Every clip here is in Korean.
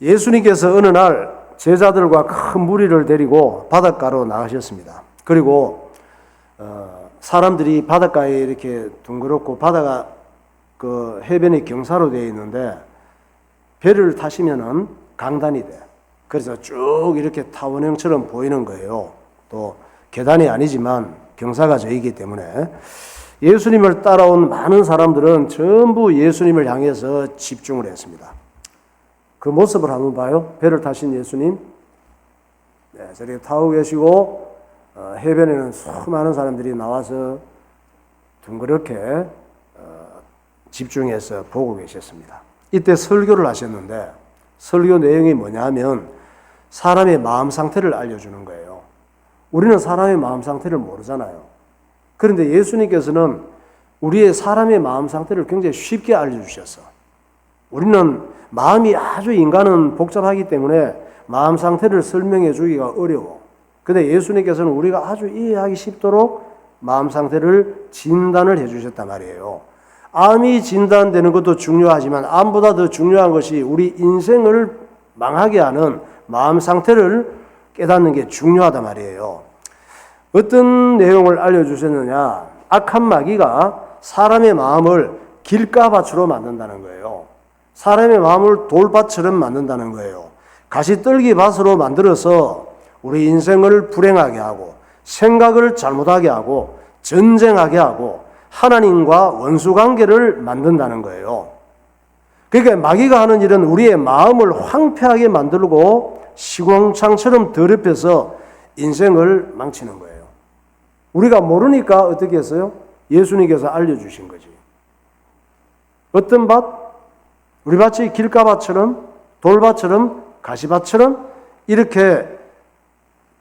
예수님께서 어느 날 제자들과 큰 무리를 데리고 바닷가로 나가셨습니다. 그리고 사람들이 바닷가에 이렇게 둥그렇고 바다가 그 해변이 경사로 되어 있는데 배를 타시면은 강단이 돼. 그래서 쭉 이렇게 타원형처럼 보이는 거예요. 또 계단이 아니지만 경사가 져 있기 때문에 예수님을 따라온 많은 사람들은 전부 예수님을 향해서 집중을 했습니다. 그 모습을 한번 봐요. 배를 타신 예수님. 네, 저렇게 타고 계시고 해변에는 수많은 사람들이 나와서 둥그렇게 집중해서 보고 계셨습니다. 이때 설교를 하셨는데 설교 내용이 뭐냐 하면 사람의 마음 상태를 알려주는 거예요. 우리는 사람의 마음 상태를 모르잖아요. 그런데 예수님께서는 우리의 사람의 마음 상태를 굉장히 쉽게 알려주셨어. 우리는 마음이 아주 인간은 복잡하기 때문에 마음 상태를 설명해 주기가 어려워. 근데 예수님께서는 우리가 아주 이해하기 쉽도록 마음 상태를 진단을 해 주셨단 말이에요. 암이 진단되는 것도 중요하지만 암보다 더 중요한 것이 우리 인생을 망하게 하는 마음 상태를 깨닫는 게 중요하단 말이에요. 어떤 내용을 알려주셨느냐? 악한 마귀가 사람의 마음을 길가밭으로 만든다는 거예요. 사람의 마음을 돌밭처럼 만든다는 거예요. 가시떨기밭으로 만들어서 우리 인생을 불행하게 하고 생각을 잘못하게 하고 전쟁하게 하고 하나님과 원수관계를 만든다는 거예요. 그러니까 마귀가 하는 일은 우리의 마음을 황폐하게 만들고 시궁창처럼 더럽혀서 인생을 망치는 거예요. 우리가 모르니까 어떻게 했어요? 예수님께서 알려주신 거지. 어떤 밭? 우리 밭이 길가밭처럼 돌밭처럼 가시밭처럼 이렇게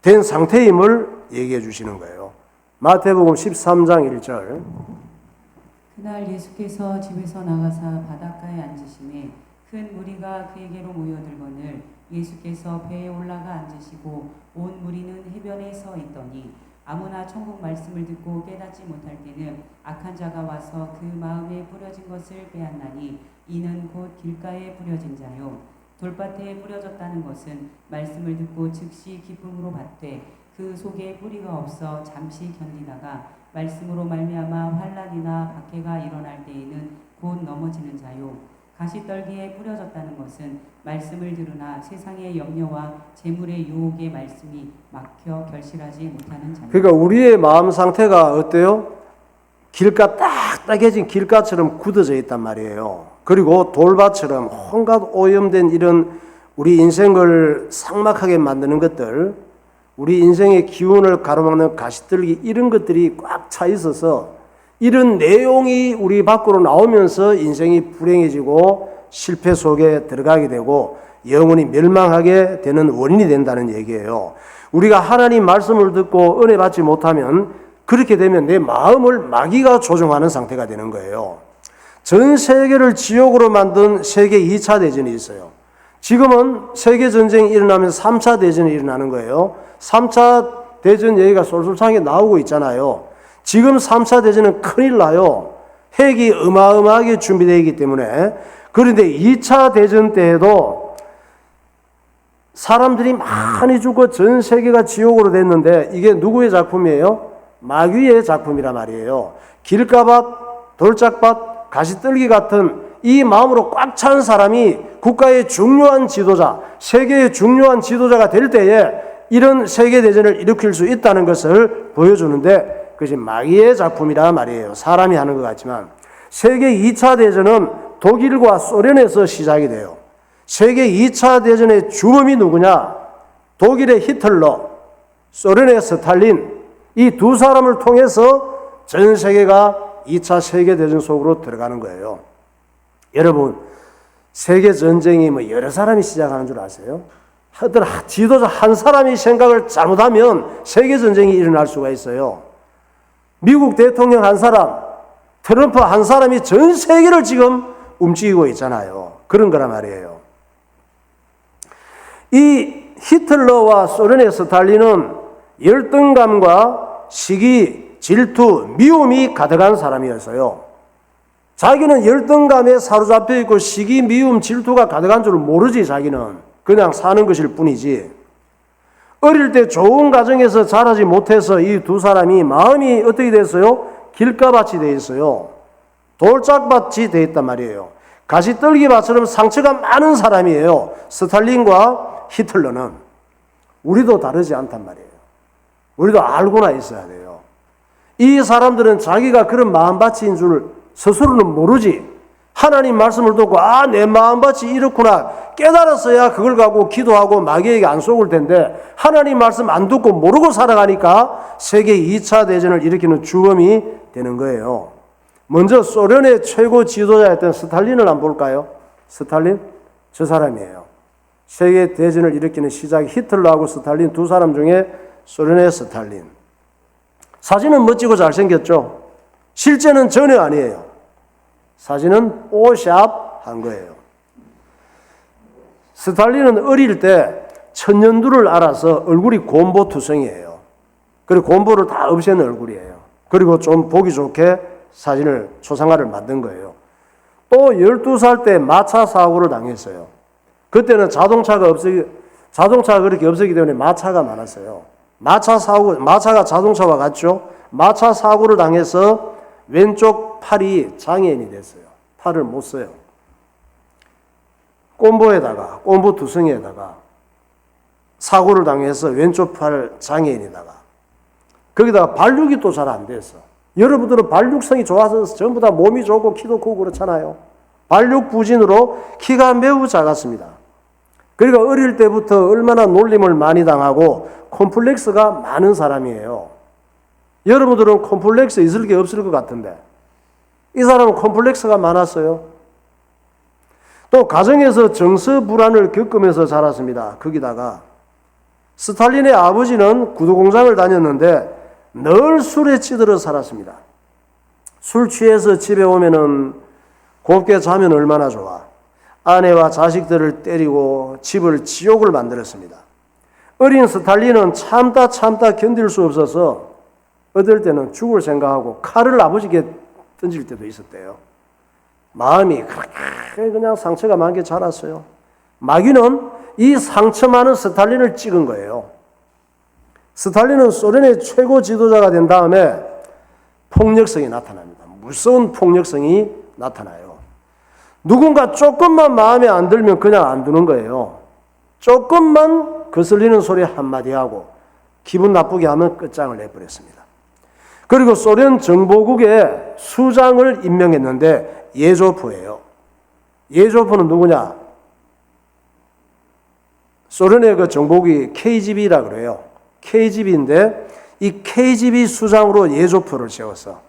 된 상태임을 얘기해 주시는 거예요. 마태복음 13장 1절. 그날 예수께서 집에서 나가사 바닷가에 앉으심에 큰 무리가 그에게로 모여들거늘 예수께서 배에 올라가 앉으시고 온 무리는 해변에 서 있더니 아무나 천국 말씀을 듣고 깨닫지 못할 때는 악한 자가 와서 그 마음에 뿌려진 것을 빼앗나니 이는 곧 길가에 뿌려진 자요 돌밭에 뿌려졌다는 것은 말씀을 듣고 즉시 기쁨으로 받되 그 속에 뿌리가 없어 잠시 견디다가 말씀으로 말미암아 환난이나 박해가 일어날 때에는 곧 넘어지는 자요 가시떨기에 뿌려졌다는 것은 말씀을 들으나 세상의 염려와 재물의 유혹의 말씀이 막혀 결실하지 못하는 자요. 그러니까 우리의 마음 상태가 어때요? 길가 딱딱해진 길가처럼 굳어져 있단 말이에요. 그리고 돌밭처럼 온갖 오염된 이런 우리 인생을 삭막하게 만드는 것들, 우리 인생의 기운을 가로막는 가시떨기 이런 것들이 꽉 차 있어서 이런 내용이 우리 밖으로 나오면서 인생이 불행해지고 실패 속에 들어가게 되고 영혼이 멸망하게 되는 원인이 된다는 얘기예요. 우리가 하나님 말씀을 듣고 은혜 받지 못하면 그렇게 되면 내 마음을 마귀가 조종하는 상태가 되는 거예요. 전 세계를 지옥으로 만든 세계 2차 대전이 있어요. 지금은 세계전쟁이 일어나면서 3차 대전이 일어나는 거예요. 3차 대전 얘기가 솔솔창에 나오고 있잖아요. 지금 3차 대전은 큰일 나요. 핵이 어마어마하게 준비되어 있기 때문에. 그런데 2차 대전 때에도 사람들이 많이 죽고 전 세계가 지옥으로 됐는데 이게 누구의 작품이에요? 마귀의 작품이란 말이에요. 길가밭, 돌짝밭, 가시떨기 같은 이 마음으로 꽉 찬 사람이 국가의 중요한 지도자, 세계의 중요한 지도자가 될 때에 이런 세계대전을 일으킬 수 있다는 것을 보여주는데 그것이 마귀의 작품이란 말이에요. 사람이 하는 것 같지만 세계 2차 대전은 독일과 소련에서 시작이 돼요. 세계 2차 대전의 주범이 누구냐? 독일의 히틀러, 소련의 스탈린 이 두 사람을 통해서 전 세계가 2차 세계대전 속으로 들어가는 거예요. 여러분 세계전쟁이 뭐 여러 사람이 시작하는 줄 아세요? 어떤 지도자 한 사람이 생각을 잘못하면 세계전쟁이 일어날 수가 있어요. 미국 대통령 한 사람, 트럼프 한 사람이 전 세계를 지금 움직이고 있잖아요. 그런 거란 말이에요. 이 히틀러와 소련의 스탈린은 열등감과 시기, 질투, 미움이 가득한 사람이었어요. 자기는 열등감에 사로잡혀 있고 시기, 미움, 질투가 가득한 줄 모르지. 자기는 그냥 사는 것일 뿐이지. 어릴 때 좋은 가정에서 자라지 못해서 이 두 사람이 마음이 어떻게 됐어요? 길가밭이 돼 있어요. 돌짝밭이 돼 있단 말이에요. 가시떨기밭처럼 상처가 많은 사람이에요. 스탈린과 히틀러는. 우리도 다르지 않단 말이에요. 우리도 알고나 있어야 돼요. 이 사람들은 자기가 그런 마음밭인 줄 스스로는 모르지. 하나님 말씀을 듣고 내 마음밭이 이렇구나 깨달았어야 그걸 갖고 기도하고 마귀에게 안 속을 텐데, 하나님 말씀 안 듣고 모르고 살아가니까 세계 2차 대전을 일으키는 주범이 되는 거예요. 먼저 소련의 최고 지도자였던 스탈린을 한번 볼까요? 스탈린? 저 사람이에요. 세계 대전을 일으키는 시작. 히틀러하고 스탈린 두 사람 중에 소련의 스탈린. 사진은 멋지고 잘생겼죠? 실제는 전혀 아니에요. 사진은 뽀샵 한 거예요. 스탈린은 어릴 때 천년두를 알아서 얼굴이 곰보투성이에요. 그리고 곰보를 다 없애는 얼굴이에요. 그리고 좀 보기 좋게 사진을, 초상화를 만든 거예요. 또 12살 때 마차 사고를 당했어요. 그때는 자동차가 그렇게 없었기 때문에 마차가 많았어요. 마차가 자동차와 같죠? 마차 사고를 당해서 왼쪽 팔이 장애인이 됐어요. 팔을 못 써요. 꼼보 두성이에다가 사고를 당해서 왼쪽 팔 장애인에다가 거기다가 발육이 또 잘 안 됐어. 여러분들은 발육성이 좋아서 전부 다 몸이 좋고 키도 크고 그렇잖아요. 발육부진으로 키가 매우 작았습니다. 그러니까 어릴 때부터 얼마나 놀림을 많이 당하고 콤플렉스가 많은 사람이에요. 여러분들은 콤플렉스 있을 게 없을 것 같은데 이 사람은 콤플렉스가 많았어요. 또 가정에서 정서 불안을 겪으면서 자랐습니다. 거기다가 스탈린의 아버지는 구두공장을 다녔는데 늘 술에 찌들어 살았습니다. 술 취해서 집에 오면은 곱게 자면 얼마나 좋아. 아내와 자식들을 때리고 집을 지옥을 만들었습니다. 어린 스탈린은 참다 견딜 수 없어서 어떨 때는 죽을 생각하고 칼을 아버지께 던질 때도 있었대요. 마음이 그렇게 그냥 상처가 많게 자랐어요. 마귀는 이 상처 많은 스탈린을 찍은 거예요. 스탈린은 소련의 최고 지도자가 된 다음에 폭력성이 나타납니다. 무서운 폭력성이 나타나요. 누군가 조금만 마음에 안 들면 그냥 안 두는 거예요. 조금만 거슬리는 소리 한마디 하고 기분 나쁘게 하면 끝장을 내버렸습니다. 그리고 소련 정보국에 수장을 임명했는데 예조프예요. 예조프는 누구냐? 소련의 그 정보국이 KGB라 그래요. KGB인데 이 KGB 수장으로 예조프를 세웠어.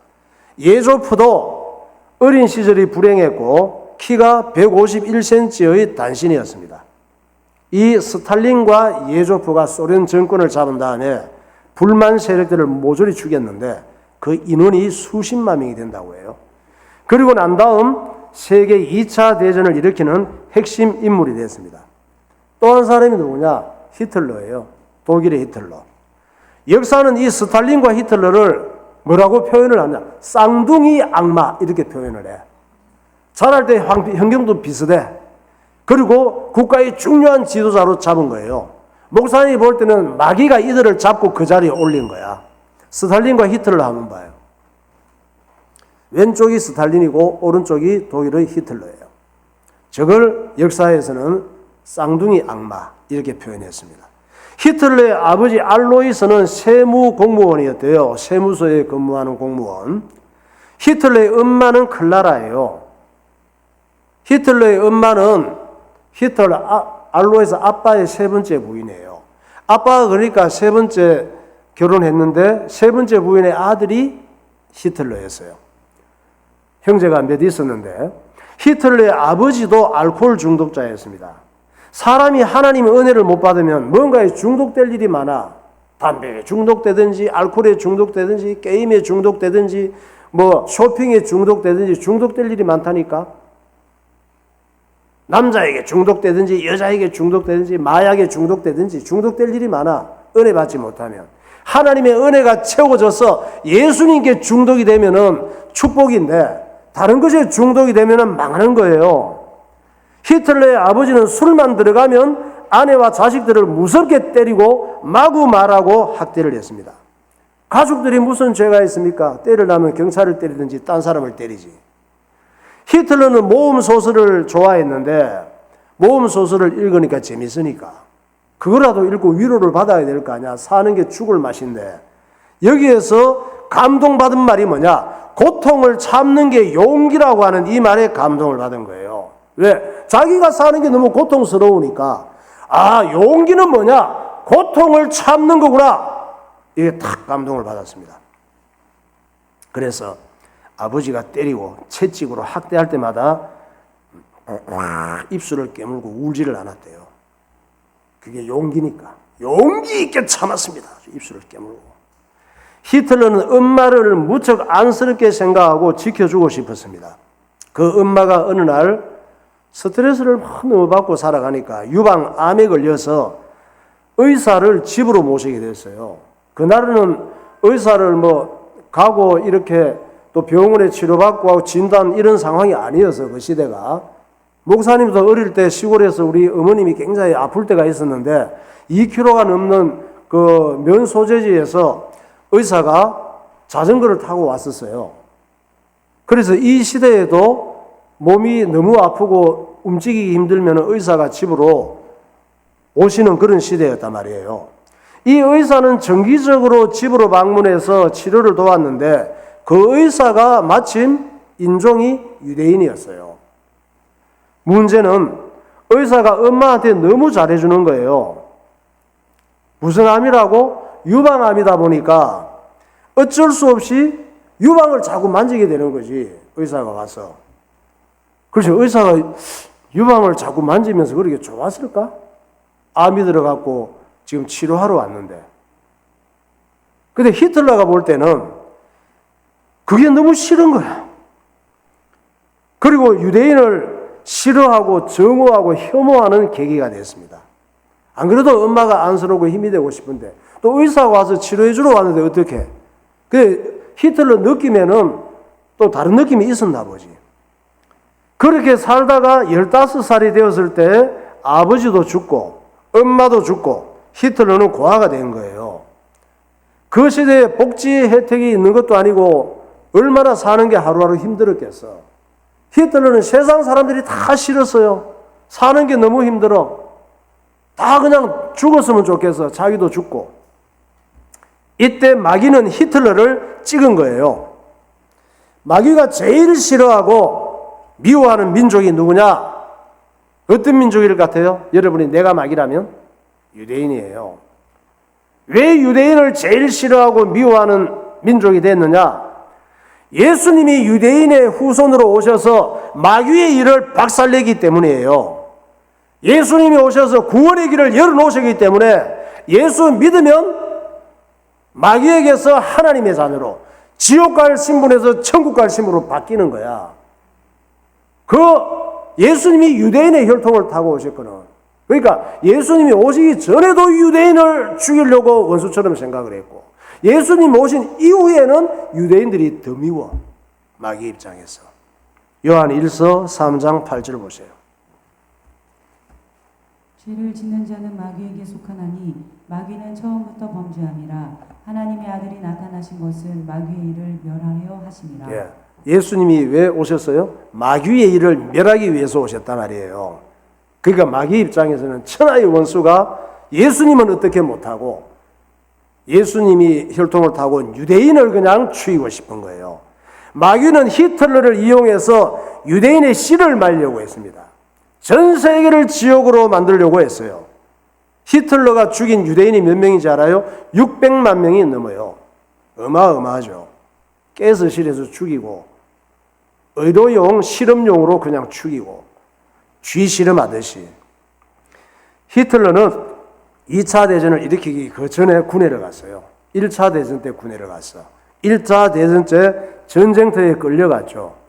예조프도 어린 시절이 불행했고 키가 151cm의 단신이었습니다. 이 스탈린과 예조프가 소련 정권을 잡은 다음에 불만 세력들을 모조리 죽였는데 그 인원이 수십만 명이 된다고 해요. 그리고 난 다음 세계 2차 대전을 일으키는 핵심 인물이 됐습니다. 또 한 사람이 누구냐? 히틀러예요. 독일의 히틀러. 역사는 이 스탈린과 히틀러를 뭐라고 표현을 하냐? 쌍둥이 악마 이렇게 표현을 해. 자랄 때 환경도 비슷해. 그리고 국가의 중요한 지도자로 잡은 거예요. 목사님이 볼 때는 마귀가 이들을 잡고 그 자리에 올린 거야. 스탈린과 히틀러를 한번 봐요. 왼쪽이 스탈린이고 오른쪽이 독일의 히틀러예요. 저걸 역사에서는 쌍둥이 악마 이렇게 표현했습니다. 히틀러의 아버지 알로이스는 세무 공무원이었대요. 세무서에 근무하는 공무원. 히틀러의 엄마는 클라라예요. 히틀러의 엄마는 알로이스 아빠의 세 번째 부인이에요. 아빠가 그러니까 세 번째 결혼했는데 세 번째 부인의 아들이 히틀러였어요. 형제가 몇 있었는데 히틀러의 아버지도 알코올 중독자였습니다. 사람이 하나님의 은혜를 못 받으면 뭔가에 중독될 일이 많아. 담배에 중독되든지 알코올에 중독되든지 게임에 중독되든지 뭐 쇼핑에 중독되든지 중독될 일이 많다니까. 남자에게 중독되든지 여자에게 중독되든지 마약에 중독되든지 중독될 일이 많아. 은혜 받지 못하면. 하나님의 은혜가 채워져서 예수님께 중독이 되면은 축복인데 다른 것에 중독이 되면 망하는 거예요. 히틀러의 아버지는 술만 들어가면 아내와 자식들을 무섭게 때리고 마구 말하고 학대를 했습니다. 가족들이 무슨 죄가 있습니까? 때리려면 경찰을 때리든지 딴 사람을 때리지. 히틀러는 모험 소설을 좋아했는데 모험 소설을 읽으니까 재밌으니까 그거라도 읽고 위로를 받아야 될 거 아니야. 사는 게 죽을 맛인데 여기에서 감동받은 말이 뭐냐? 고통을 참는 게 용기라고 하는 이 말에 감동을 받은 거예요. 왜? 자기가 사는 게 너무 고통스러우니까 용기는 뭐냐? 고통을 참는 거구나. 이게 탁 감동을 받았습니다. 그래서 아버지가 때리고 채찍으로 학대할 때마다 입술을 깨물고 울지를 않았대요. 그게 용기니까. 용기 있게 참았습니다. 입술을 깨물고. 히틀러는 엄마를 무척 안쓰럽게 생각하고 지켜주고 싶었습니다. 그 엄마가 어느 날 스트레스를 너무 받고 살아가니까 유방암에 걸려서 의사를 집으로 모시게 됐어요. 그날은 의사를 가고 이렇게 또 병원에 치료받고 하고 진단 이런 상황이 아니어서 그 시대가 목사님도 어릴 때 시골에서 우리 어머님이 굉장히 아플 때가 있었는데 2kg가 넘는 그 면 소재지에서 의사가 자전거를 타고 왔었어요. 그래서 이 시대에도 몸이 너무 아프고 움직이기 힘들면 의사가 집으로 오시는 그런 시대였단 말이에요. 이 의사는 정기적으로 집으로 방문해서 치료를 도왔는데 그 의사가 마침 인종이 유대인이었어요. 문제는 의사가 엄마한테 너무 잘해주는 거예요. 무슨 암이라고? 유방암이다 보니까 어쩔 수 없이 유방을 자꾸 만지게 되는 거지. 의사가 가서. 그래서 의사가 유방을 자꾸 만지면서 그렇게 좋았을까? 암이 들어갖고 지금 치료하러 왔는데. 근데 히틀러가 볼 때는 그게 너무 싫은 거야. 그리고 유대인을 싫어하고 정오하고 혐오하는 계기가 됐습니다. 안 그래도 엄마가 안쓰럽고 힘이 되고 싶은데 또 의사가 와서 치료해 주러 왔는데 어떻게? 그 히틀러 느낌에는 또 다른 느낌이 있었나 보지. 그렇게 살다가 15살이 되었을 때 아버지도 죽고 엄마도 죽고 히틀러는 고아가 된 거예요. 그 시대에 복지 혜택이 있는 것도 아니고 얼마나 사는 게 하루하루 힘들었겠어. 히틀러는 세상 사람들이 다 싫었어요. 사는 게 너무 힘들어. 다 그냥 죽었으면 좋겠어. 자기도 죽고. 이때 마귀는 히틀러를 찍은 거예요. 마귀가 제일 싫어하고 미워하는 민족이 누구냐? 어떤 민족일 것 같아요? 여러분이 내가 마귀라면? 유대인이에요. 왜 유대인을 제일 싫어하고 미워하는 민족이 됐느냐? 예수님이 유대인의 후손으로 오셔서 마귀의 일을 박살내기 때문이에요. 예수님이 오셔서 구원의 길을 열어놓으시기 때문에 예수 믿으면 마귀에게서 하나님의 자녀로 지옥 갈 신분에서 천국 갈 신분으로 바뀌는 거야. 그 예수님이 유대인의 혈통을 타고 오셨거든. 그러니까 예수님이 오시기 전에도 유대인을 죽이려고 원수처럼 생각을 했고 예수님 오신 이후에는 유대인들이 더 미워. 마귀 입장에서. 요한 1서 3장 8절 보세요. 죄를 짓는 자는 마귀에게 속하나니 마귀는 처음부터 범죄함이라 하나님의 아들이 나타나신 것은 마귀의 일을 멸하려 하심이라. 예수님이 왜 오셨어요? 마귀의 일을 멸하기 위해서 오셨단 말이에요. 그러니까 마귀 입장에서는 천하의 원수가 예수님은 어떻게 못하고 예수님이 혈통을 타고 유대인을 그냥 죽이고 싶은 거예요. 마귀는 히틀러를 이용해서 유대인의 씨를 말려고 했습니다. 전 세계를 지옥으로 만들려고 했어요. 히틀러가 죽인 유대인이 몇 명인지 알아요? 600만 명이 넘어요. 어마어마하죠. 가스실에서 죽이고 의도용 실험용으로 그냥 죽이고 쥐 실험하듯이. 히틀러는 2차 대전을 일으키기 그 전에 군에를 갔어요. 1차 대전 때 군에를 갔어. 1차 대전 때 전쟁터에 끌려갔죠.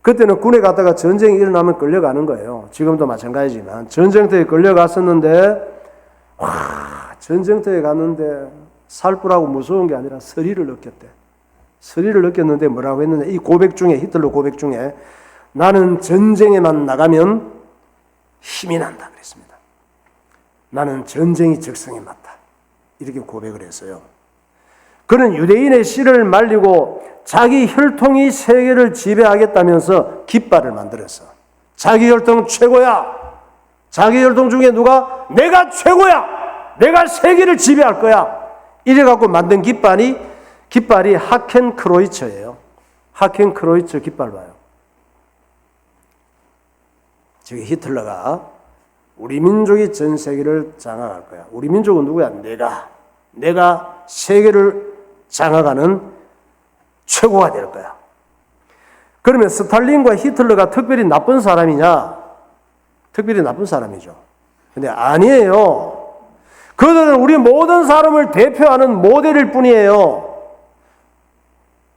그때는 군에 갔다가 전쟁이 일어나면 끌려가는 거예요. 지금도 마찬가지지만 전쟁터에 끌려갔었는데 전쟁터에 갔는데 살불하고 무서운 게 아니라 서리를 느꼈대. 스릴을 느꼈는데 뭐라고 했느냐. 이 고백 중에, 히틀러 고백 중에 나는 전쟁에만 나가면 힘이 난다 그랬습니다. 나는 전쟁이 적성에 맞다. 이렇게 고백을 했어요. 그는 유대인의 씨를 말리고 자기 혈통이 세계를 지배하겠다면서 깃발을 만들었어. 자기 혈통 최고야. 자기 혈통 중에 누가 내가 최고야. 내가 세계를 지배할 거야. 이래갖고 만든 깃발이 하켄크로이츠예요. 하켄크로이츠 깃발 봐요. 저기 히틀러가 우리 민족이 전 세계를 장악할 거야. 우리 민족은 누구야? 내가 세계를 장악하는 최고가 될 거야. 그러면 스탈린과 히틀러가 특별히 나쁜 사람이냐? 특별히 나쁜 사람이죠. 근데 아니에요. 그들은 우리 모든 사람을 대표하는 모델일 뿐이에요.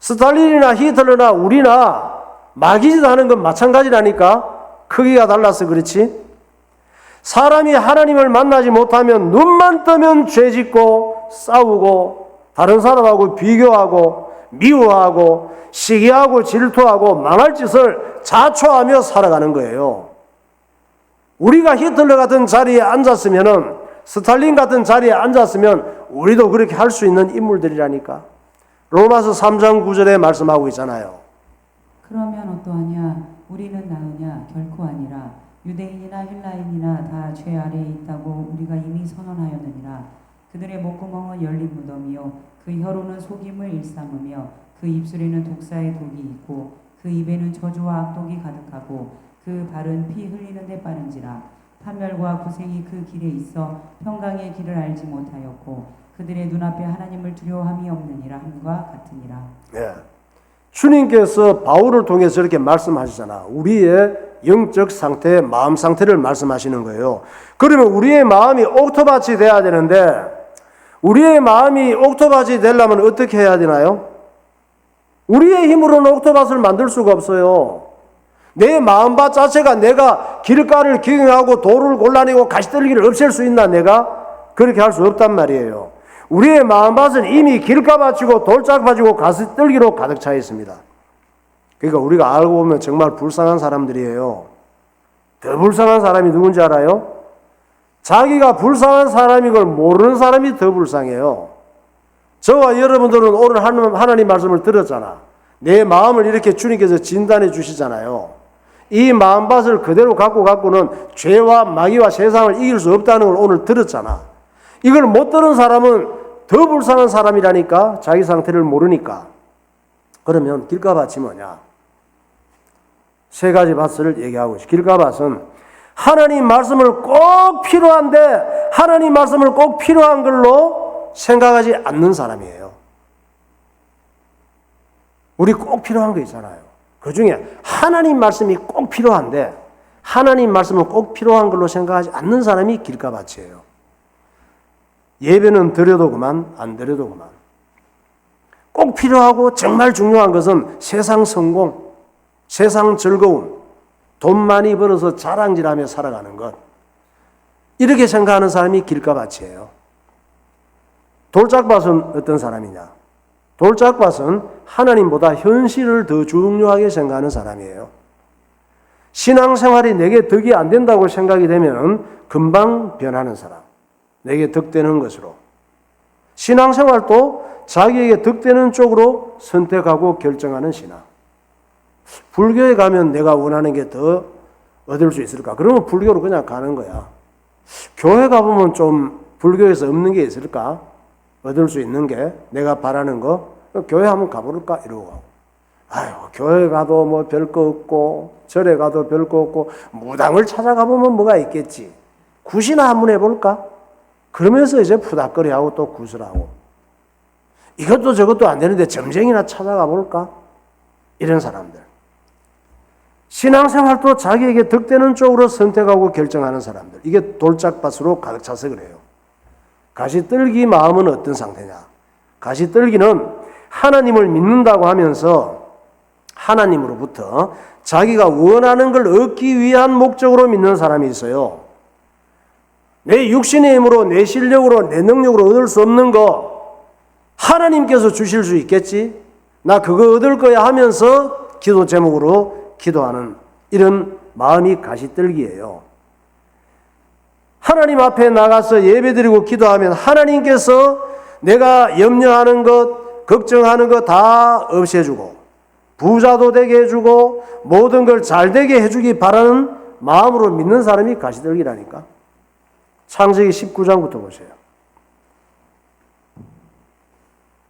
스탈린이나 히틀러나 우리나 마귀짓 하는 건 마찬가지라니까. 크기가 달라서 그렇지. 사람이 하나님을 만나지 못하면 눈만 뜨면 죄짓고 싸우고 다른 사람하고 비교하고 미워하고 시기하고 질투하고 망할 짓을 자초하며 살아가는 거예요. 우리가 히틀러 같은 자리에 앉았으면은, 스탈린 같은 자리에 앉았으면 우리도 그렇게 할 수 있는 인물들이라니까. 로마서 3장 9절에 말씀하고 있잖아요. 그러면 어떠하냐? 우리는 나으냐? 결코 아니라. 유대인이나 헬라인이나 다 죄 아래에 있다고 우리가 이미 선언하였느니라. 그들의 목구멍은 열린 무덤이요 그 혀로는 속임을 일삼으며 그 입술에는 독사의 독이 있고 그 입에는 저주와 악독이 가득하고 그 발은 피 흘리는 데 빠른지라. 판멸과 고생이 그 길에 있어 평강의 길을 알지 못하였고 그들의 눈앞에 하나님을 두려워함이 없느니라 함과 같으니라. 네. 주님께서 바울을 통해서 이렇게 말씀하시잖아. 우리의 영적 상태, 마음 상태를 말씀하시는 거예요. 그러면 우리의 마음이 옥토밭이 돼야 되는데, 우리의 마음이 옥토밭이 되려면 어떻게 해야 되나요? 우리의 힘으로는 옥토밭을 만들 수가 없어요. 내 마음밭 자체가 내가 길가를 기경하고 돌을 골라내고 가시떨기를 없앨 수 있나? 내가 그렇게 할 수 없단 말이에요. 우리의 마음밭은 이미 길가밭이고 돌짝밭이고 가시떨기로 가득 차 있습니다. 그러니까 우리가 알고 보면 정말 불쌍한 사람들이에요. 더 불쌍한 사람이 누군지 알아요? 자기가 불쌍한 사람인 걸 모르는 사람이 더 불쌍해요. 저와 여러분들은 오늘 하나님 말씀을 들었잖아. 내 마음을 이렇게 주님께서 진단해 주시잖아요. 이 마음밭을 그대로 갖고는 죄와 마귀와 세상을 이길 수 없다는 걸 오늘 들었잖아. 이걸 못 들은 사람은 더 불쌍한 사람이라니까. 자기 상태를 모르니까. 그러면 길가밭이 뭐냐? 세 가지 밭을 얘기하고 있어요. 길가밭은 하나님 말씀을 꼭 필요한데 하나님 말씀을 꼭 필요한 걸로 생각하지 않는 사람이에요. 우리 꼭 필요한 거 있잖아요. 그 중에 하나님 말씀이 꼭 필요한데 하나님 말씀을 꼭 필요한 걸로 생각하지 않는 사람이 길가밭이에요. 예배는 드려도 그만, 안 드려도 그만. 꼭 필요하고 정말 중요한 것은 세상 성공, 세상 즐거움, 돈 많이 벌어서 자랑질하며 살아가는 것. 이렇게 생각하는 사람이 길가밭이에요. 돌짝밭은 어떤 사람이냐? 돌짝밭은 하나님보다 현실을 더 중요하게 생각하는 사람이에요. 신앙생활이 내게 덕이 안 된다고 생각이 되면 금방 변하는 사람. 내게 덕되는 것으로. 신앙생활도 자기에게 덕되는 쪽으로 선택하고 결정하는 신앙. 불교에 가면 내가 원하는 게 더 얻을 수 있을까? 그러면 불교로 그냥 가는 거야. 교회 가보면 좀 불교에서 없는 게 있을까? 얻을 수 있는 게 내가 바라는 거? 교회 한번 가볼까? 이러고 가고. 아이고, 교회 가도 뭐 별 거 없고 절에 가도 별 거 없고 무당을 찾아가보면 뭐가 있겠지. 굿이나 한번 해볼까? 그러면서 이제 푸닥거리하고 또 구슬하고 이것도 저것도 안 되는데 점쟁이나 찾아가 볼까? 이런 사람들. 신앙생활도 자기에게 덕되는 쪽으로 선택하고 결정하는 사람들. 이게 돌짝밭으로 가득 차서 그래요. 가시떨기 마음은 어떤 상태냐? 가시떨기는 하나님을 믿는다고 하면서 하나님으로부터 자기가 원하는 걸 얻기 위한 목적으로 믿는 사람이 있어요. 내 육신의 힘으로, 내 실력으로, 내 능력으로 얻을 수 없는 거 하나님께서 주실 수 있겠지? 나 그거 얻을 거야 하면서 기도 제목으로 기도하는 이런 마음이 가시떨기예요. 하나님 앞에 나가서 예배드리고 기도하면 하나님께서 내가 염려하는 것, 걱정하는 것 다 없애주고 부자도 되게 해주고 모든 걸 잘 되게 해주기 바라는 마음으로 믿는 사람이 가시떨기라니까. 창세기 19장부터 보세요.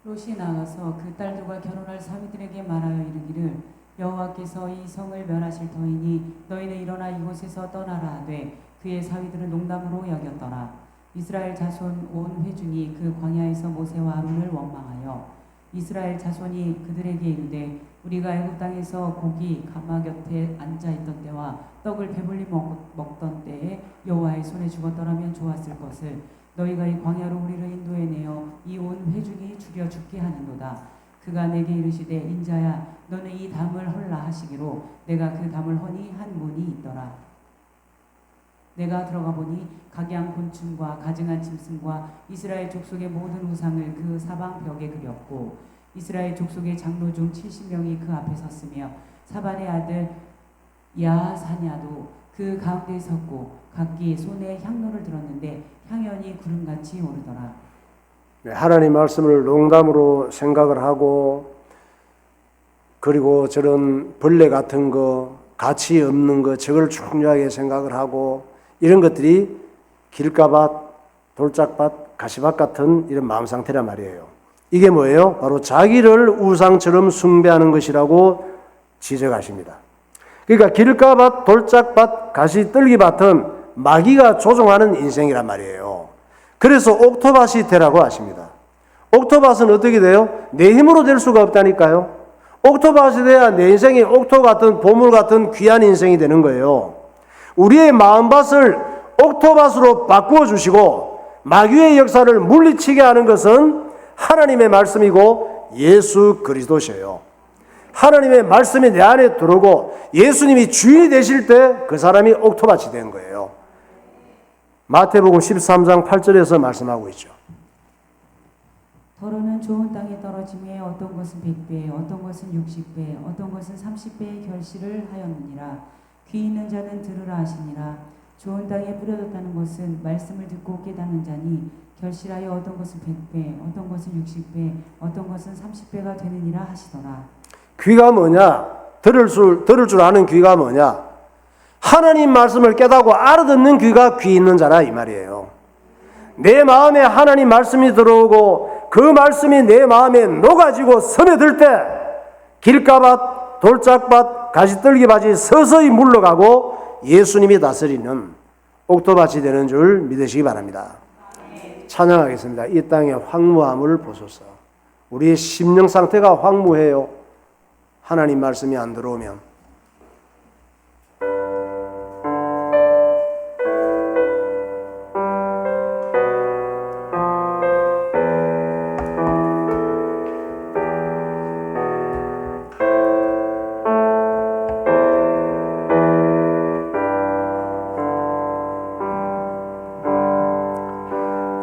롯이 나가서 그 딸들과 결혼할 사위들에게 말하여 이르기를 여호와께서 이 성을 멸하실 터이니 너희는 일어나 이곳에서 떠나라 하되 그의 사위들은 농담으로 여겼더라. 이스라엘 자손 온 회중이 그 광야에서 모세와 아론을 원망하여 이스라엘 자손이 그들에게 이르되 우리가 애굽 땅에서 고기 가마 곁에 앉아 있던 때와 떡을 배불리 먹던 때에 여호와의 손에 죽었더라면 좋았을 것을 너희가 이 광야로 우리를 인도해내어 이 온 회중이 죽여 죽게 하는도다. 그가 내게 이르시되 인자야 너는 이 담을 헐라 하시기로 내가 그 담을 허니 한 문이 있더라. 내가 들어가 보니 각양 곤충과 가증한 짐승과 이스라엘 족속의 모든 우상을 그 사방 벽에 그렸고 이스라엘 족속의 장로 중 70명이 그 앞에 섰으며 사반의 아들 야사냐도 그 가운데 섰고 각기 손에 향로를 들었는데 향연이 구름같이 오르더라. 하나님 말씀을 농담으로 생각을 하고 그리고 저런 벌레 같은 거 가치 없는 거 저걸 중요하게 생각을 하고 이런 것들이 길가밭, 돌짝밭, 가시밭 같은 이런 마음 상태란 말이에요. 이게 뭐예요? 바로 자기를 우상처럼 숭배하는 것이라고 지적하십니다. 그러니까 길가밭, 돌짝밭, 가시떨기밭은 마귀가 조종하는 인생이란 말이에요. 그래서 옥토밭이 되라고 하십니다. 옥토밭은 어떻게 돼요? 내 힘으로 될 수가 없다니까요. 옥토밭이 돼야 내 인생이 옥토 같은 보물 같은 귀한 인생이 되는 거예요. 우리의 마음밭을 옥토밭으로 바꾸어 주시고 마귀의 역사를 물리치게 하는 것은 하나님의 말씀이고 예수 그리스도셔요. 하나님의 말씀이 내 안에 들어오고 예수님이 주인이 되실 때 그 사람이 옥토밭이 된 거예요. 마태복음 13장 8절에서 말씀하고 있죠. 더러는 좋은 땅에 떨어짐에 어떤 것은 100배, 어떤 것은 60배, 어떤 것은 30배의 결실을 하였느니라. 귀 있는 자는 들으라 하시니라. 좋은 땅에 뿌려졌다는 것은 말씀을 듣고 깨닫는 자니 결실하여 어떤 것은 100배, 어떤 것은 60배, 어떤 것은 30배가 되느니라 하시더라. 귀가 뭐냐? 들을 줄 아는 귀가 뭐냐? 하나님 말씀을 깨닫고 알아듣는 귀가 귀 있는 자라 이 말이에요. 내 마음에 하나님 말씀이 들어오고 그 말씀이 내 마음에 녹아지고 스며들 때 길가밭, 돌짝밭, 가시떨기밭이 서서히 물러가고 예수님이 다스리는 옥토밭이 되는 줄 믿으시기 바랍니다. 찬양하겠습니다. 이 땅의 황무함을 보소서. 우리의 심령 상태가 황무해요. 하나님 말씀이 안 들어오면.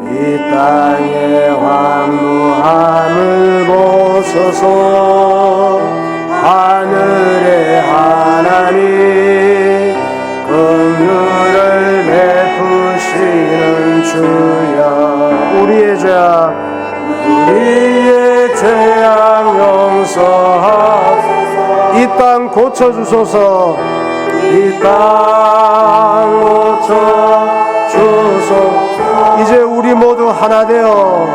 이 땅의 황무함을 보소서. 하늘의 하나님 긍휼을 베푸시는 주여 우리의 죄악 용서하소서. 이 땅 고쳐주소서. 이 땅 고쳐주소서. 이제 우리 모두 하나 되어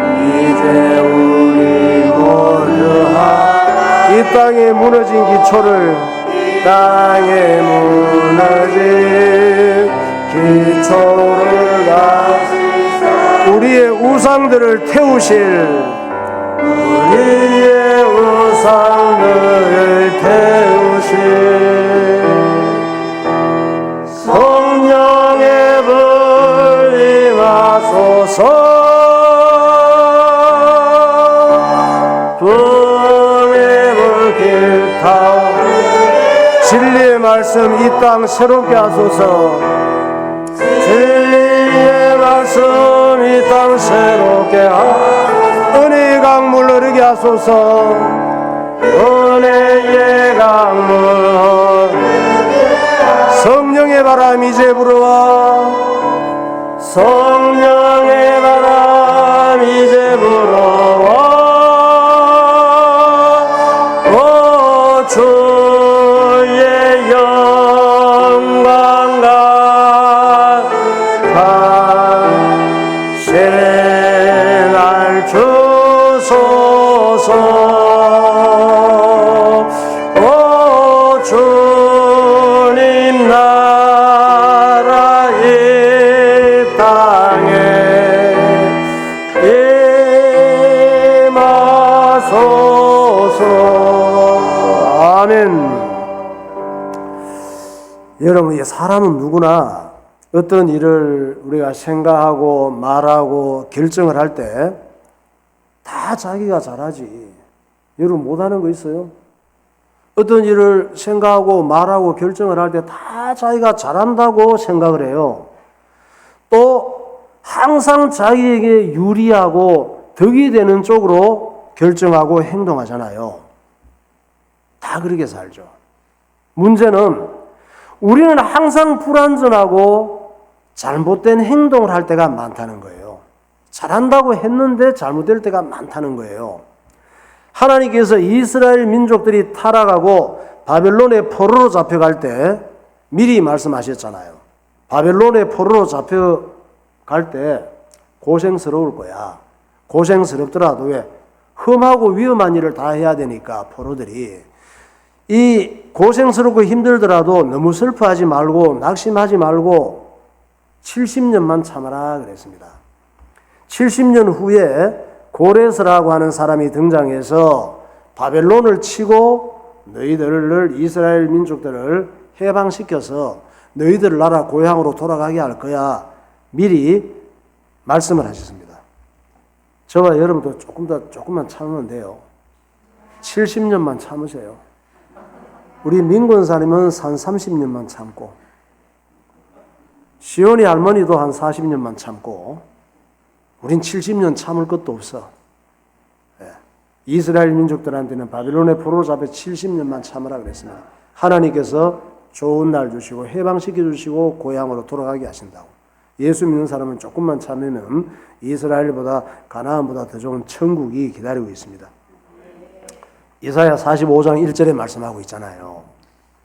이제 우리 모두 이 땅에 무너진 기초를 우리의 우상들을 태우실 성령의 불 임하소서. 진리의 말씀 이 땅 새롭게 하소서. 진리의 말씀 이 땅 새롭게 하소서. 은혜의 강물 흐르게 하소서. 은혜의 강물 성령의 바람 이제 불어와. 성령의 바람 이제 불어와. 오 주의 영광 가시게 날 주소서. 오 주님 나라 이 땅에 임하소서. 아멘. 여러분, 이 사람은 누구나 어떤 일을 우리가 생각하고 말하고 결정을 할 때 다 자기가 잘하지. 여러분 못하는 거 있어요? 어떤 일을 생각하고 말하고 결정을 할 때 다 자기가 잘한다고 생각을 해요. 또 항상 자기에게 유리하고 덕이 되는 쪽으로 결정하고 행동하잖아요. 다 그렇게 살죠. 문제는 우리는 항상 불완전하고 잘못된 행동을 할 때가 많다는 거예요. 잘한다고 했는데 잘못될 때가 많다는 거예요. 하나님께서 이스라엘 민족들이 타락하고 바벨론의 포로로 잡혀갈 때 미리 말씀하셨잖아요. 바벨론의 포로로 잡혀갈 때 고생스러울 거야. 고생스럽더라도 왜? 험하고 위험한 일을 다 해야 되니까 포로들이. 이 고생스럽고 힘들더라도 너무 슬퍼하지 말고 낙심하지 말고 70년만 참아라 그랬습니다. 70년 후에 고레스라고 하는 사람이 등장해서 바벨론을 치고 너희들을 이스라엘 민족들을 해방시켜서 너희들 나라 고향으로 돌아가게 할 거야. 미리 말씀을 하셨습니다. 저와 여러분도 조금만 참으면 돼요. 70년만 참으세요. 우리 민권사님은 한 30년만 참고 시온이 할머니도 한 40년만 참고 우린 70년 참을 것도 없어. 이스라엘 민족들한테는 바벨론의 포로로 잡혀 70년만 참으라 그랬습니다. 하나님께서 좋은 날 주시고 해방시켜 주시고 고향으로 돌아가게 하신다고. 예수 믿는 사람은 조금만 참으면 이스라엘보다 가나안보다 더 좋은 천국이 기다리고 있습니다. 이사야 45장 1절에 말씀하고 있잖아요.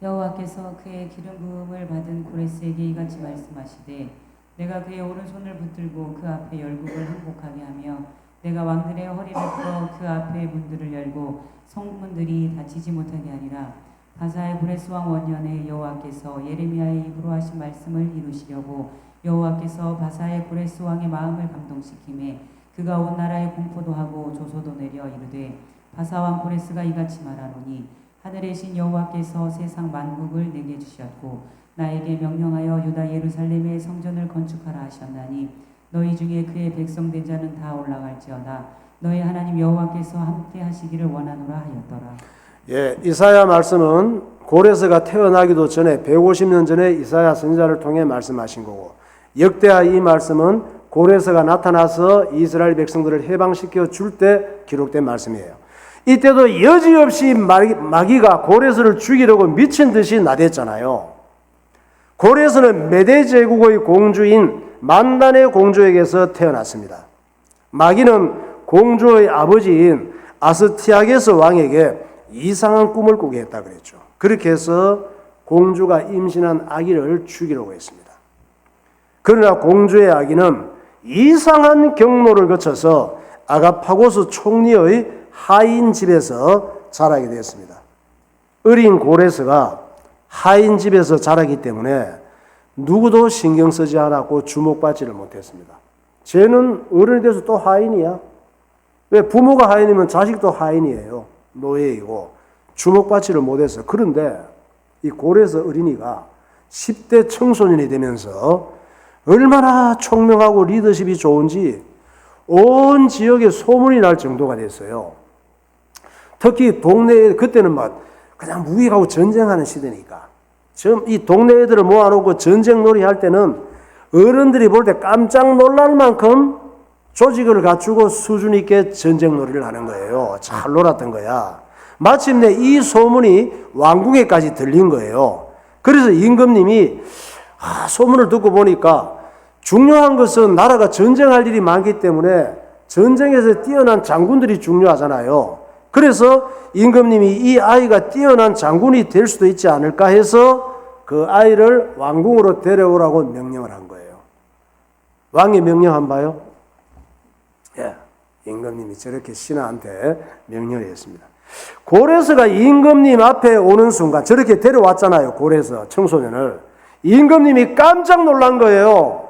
여호와께서 그의 기름 부음을 받은 고레스에게 이같이 말씀하시되 내가 그의 오른손을 붙들고 그 앞에 열국을 항복하게 하며 내가 왕들의 허리를 풀어 그 앞에 문들을 열고 성문들이 닫히지 못하게 하리라. 바사의 고레스 왕 원년에 여호와께서 예레미야의 입으로 하신 말씀을 이루시려고 여호와께서 바사의 고레스 왕의 마음을 감동시키매 그가 온 나라에 공포도 하고 조소도 내려 이르되 바사 왕 고레스가 이같이 말하노니 하늘의 신 여호와께서 세상 만국을 내게 주셨고 나에게 명령하여 유다 예루살렘의 성전을 건축하라 하셨나니 너희 중에 그의 백성 된 자는 다 올라갈지어다. 너희 하나님 여호와께서 함께 하시기를 원하노라 하였더라. 예, 이사야 말씀은 고레스가 태어나기도 전에 150년 전에 이사야 선지자를 통해 말씀하신 거고, 역대하 이 말씀은 고레스가 나타나서 이스라엘 백성들을 해방시켜 줄 때 기록된 말씀이에요. 이때도 여지없이 마귀가 고레스를 죽이려고 미친 듯이 나댔잖아요. 고레스는 메대 제국의 공주인 만단의 공주에게서 태어났습니다. 마귀는 공주의 아버지인 아스티아게스 왕에게 이상한 꿈을 꾸게 했다 그랬죠. 그렇게 해서 공주가 임신한 아기를 죽이려고 했습니다. 그러나 공주의 아기는 이상한 경로를 거쳐서 아가파고스 총리의 하인 집에서 자라게 되었습니다. 어린 고레스가 하인 집에서 자라기 때문에 누구도 신경 쓰지 않았고 주목받지를 못했습니다. 쟤는 어른이 돼서 또 하인이야. 왜? 부모가 하인이면 자식도 하인이에요. 노예이고 주목받지를 못했어요. 그런데 이 고레스 어린이가 10대 청소년이 되면서 얼마나 총명하고 리더십이 좋은지 온 지역에 소문이 날 정도가 됐어요. 특히 동네에 그때는 막 그냥 무기하고 전쟁하는 시대니까 이 동네 애들을 모아놓고 전쟁 놀이 할 때는 어른들이 볼 때 깜짝 놀랄 만큼 조직을 갖추고 수준 있게 전쟁 놀이를 하는 거예요. 잘 놀았던 거야. 마침내 이 소문이 왕궁에까지 들린 거예요. 그래서 임금님이 소문을 듣고 보니까 중요한 것은 나라가 전쟁할 일이 많기 때문에 전쟁에서 뛰어난 장군들이 중요하잖아요. 그래서 임금님이 이 아이가 뛰어난 장군이 될 수도 있지 않을까 해서 그 아이를 왕궁으로 데려오라고 명령을 한 거예요. 왕이 명령한 바요? 예, 임금님이 저렇게 신하한테 명령을 했습니다. 고레스가 임금님 앞에 오는 순간 저렇게 데려왔잖아요. 고레스 청소년을. 임금님이 깜짝 놀란 거예요.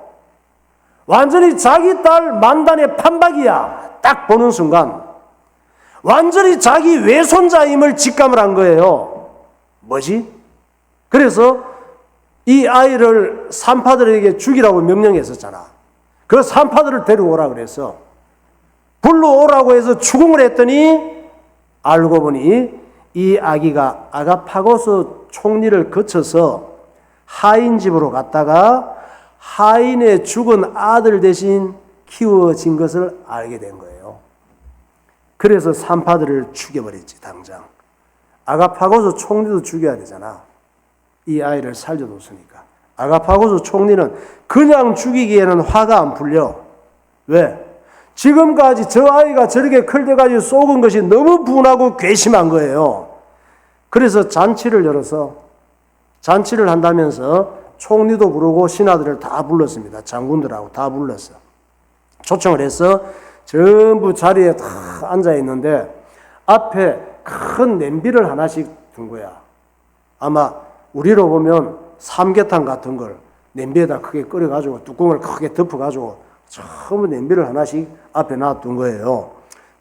완전히 자기 딸 만단의 판박이야. 딱 보는 순간 완전히 자기 외손자임을 직감을 한 거예요. 뭐지? 그래서 이 아이를 산파들에게 죽이라고 명령했었잖아. 그 산파들을 데려오라 그래서 불러오라고 해서 추궁을 했더니 알고 보니 이 아기가 아가파고스 총리를 거쳐서 하인 집으로 갔다가 하인의 죽은 아들 대신 키워진 것을 알게 된 거예요. 그래서 산파들을 죽여버렸지 당장. 아가파고스 총리도 죽여야 되잖아. 이 아이를 살려뒀으니까. 아가파고스 총리는 그냥 죽이기에는 화가 안 풀려. 왜? 지금까지 저 아이가 저렇게 클 때까지 쏘은 것이 너무 분하고 괘씸한 거예요. 그래서 잔치를 열어서 잔치를 한다면서 총리도 부르고 신하들을 다 불렀습니다. 장군들하고 다 불렀어. 초청을 해서 전부 자리에 다 앉아 있는데 앞에 큰 냄비를 하나씩 둔 거야. 아마 우리로 보면 삼계탕 같은 걸 냄비에다 크게 끓여가지고 뚜껑을 크게 덮어가지고 전부 냄비를 하나씩 앞에 놔둔 거예요.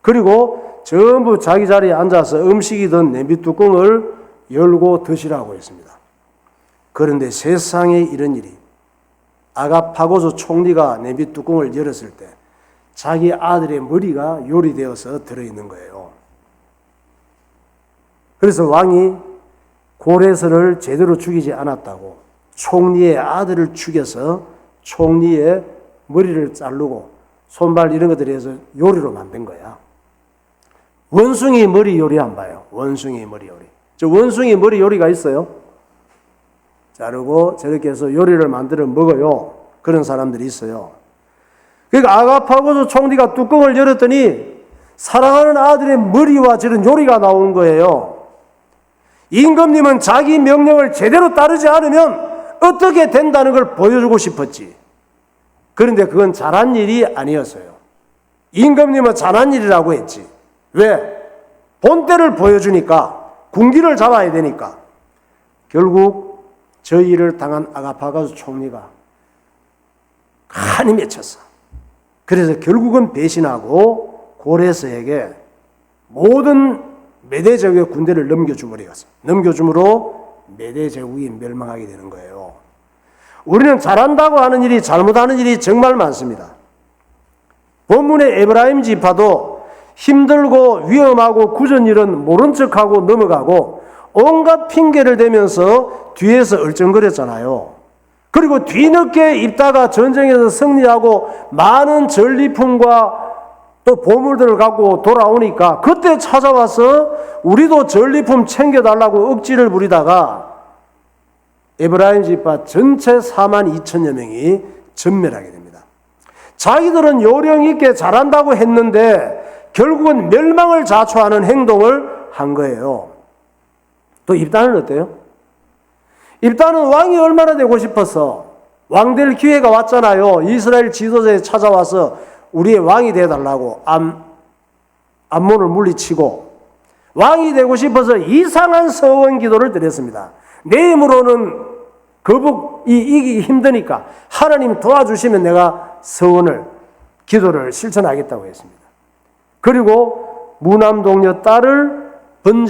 그리고 전부 자기 자리에 앉아서 음식이든 냄비 뚜껑을 열고 드시라고 했습니다. 그런데 세상에 이런 일이 아가파고스 총리가 냄비 뚜껑을 열었을 때 자기 아들의 머리가 요리되어서 들어있는 거예요. 그래서 왕이 고레스를 제대로 죽이지 않았다고 총리의 아들을 죽여서 총리의 머리를 자르고 손발 이런 것들에 해서 요리로 만든 거야. 원숭이 머리 요리 안 봐요. 원숭이 머리 요리. 저 원숭이 머리 요리가 있어요. 자르고 저렇게 해서 요리를 만들어 먹어요. 그런 사람들이 있어요. 그러니까 아가파고스 총리가 뚜껑을 열었더니 사랑하는 아들의 머리와 저런 요리가 나온 거예요. 임금님은 자기 명령을 제대로 따르지 않으면 어떻게 된다는 걸 보여주고 싶었지. 그런데 그건 잘한 일이 아니었어요. 임금님은 잘한 일이라고 했지. 왜? 본때를 보여주니까, 군기를 잡아야 되니까. 결국 저 일을 당한 아가파고스 총리가 간이 맺혔어. 그래서 결국은 배신하고 고레스에게 모든 메대 제국의 군대를 넘겨주버렸어. 넘겨줌으로 메대 제국이 멸망하게 되는 거예요. 우리는 잘한다고 하는 일이 잘못하는 일이 정말 많습니다. 본문의 에브라임 지파도 힘들고 위험하고 굳은 일은 모른 척하고 넘어가고 온갖 핑계를 대면서 뒤에서 얼쩡거렸잖아요. 그리고 뒤늦게 입다가 전쟁에서 승리하고 많은 전리품과 또 보물들을 갖고 돌아오니까 그때 찾아와서 우리도 전리품 챙겨달라고 억지를 부리다가 에브라임 지파 전체 42,000여 명이 전멸하게 됩니다. 자기들은 요령 있게 잘한다고 했는데 결국은 멸망을 자초하는 행동을 한 거예요. 또 입단은 어때요? 입단은 왕이 얼마나 되고 싶어서 왕 될 기회가 왔잖아요. 이스라엘 지도자에 찾아와서 우리의 왕이 되어달라고 암몬을 물리치고 왕이 되고 싶어서 이상한 서원 기도를 드렸습니다. 내 힘으로는 이기기 힘드니까 하나님 도와주시면 내가 서원을 기도를 실천하겠다고 했습니다. 그리고 무남동녀 딸을 번제